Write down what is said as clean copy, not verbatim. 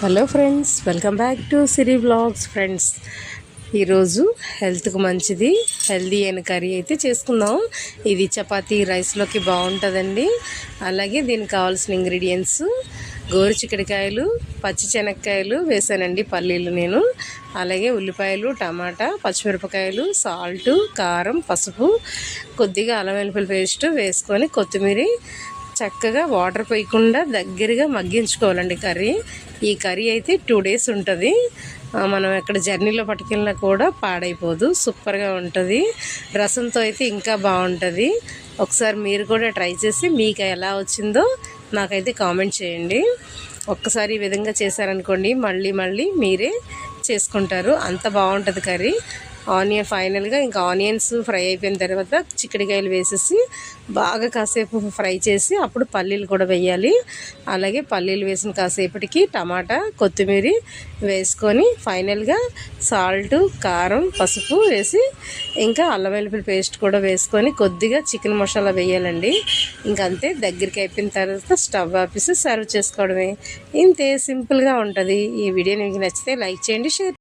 Hello friends, welcome back to Siri vlogs. Friends, ఈరోజు హెల్త్కి మంచిది హెల్దీ అయిన కర్రీ అయితే చేసుకుందాం. ఇది చపాతీ రైస్లోకి బాగుంటుందండి. అలాగే దీనికి కావాల్సిన ఇంగ్రీడియంట్స్ గోరుచిక్కుడుకాయలు, పచ్చి శనక్కాయలు వేసానండి, పల్లీలు నేను, అలాగే ఉల్లిపాయలు, టమాటా, పచ్చిమిరపకాయలు, సాల్టు, కారం, పసుపు, కొద్దిగా అల్లం వెల్లుల్లి పేస్ట్ వేసుకొని కొత్తిమీర చక్కగా వాటర్ పోయకుండా దగ్గరగా మగ్గించుకోవాలండి కర్రీ. ఈ కర్రీ అయితే 2 days ఉంటుంది. మనం ఎక్కడ జర్నీలో పట్టుకెళ్ళినా కూడా పాడైపోదు, సూపర్గా ఉంటుంది. రసంతో అయితే ఇంకా బాగుంటుంది. ఒకసారి మీరు కూడా ట్రై చేసి మీకు ఎలా వచ్చిందో నాకైతే కామెంట్ చేయండి. ఒక్కసారి ఈ విధంగా చేశారనుకోండి, మళ్ళీ మళ్ళీ మీరే చేసుకుంటారు, అంత బాగుంటుంది కర్రీ. ఫైనల్గా ఇంకా ఆనియన్స్ ఫ్రై అయిపోయిన తర్వాత చిక్కుడుకాయలు వేసేసి బాగా కాసేపు ఫ్రై చేసి అప్పుడు పల్లీలు కూడా వేయాలి. అలాగే పల్లీలు వేసిన కాసేపటికి టమాటా, కొత్తిమీర వేసుకొని ఫైనల్గా సాల్టు, కారం, పసుపు వేసి ఇంకా అల్లం వెల్లుల్లి పేస్ట్ కూడా వేసుకొని కొద్దిగా చికెన్ మసాలా వేయాలండి. ఇంకంతే, దగ్గరికి అయిపోయిన తర్వాత స్టవ్ ఆపేసి సర్వ్ చేసుకోవడమే. ఇంతే, సింపుల్గా ఉంటుంది. ఈ వీడియో మీకు నచ్చితే లైక్ చేయండి, షేర్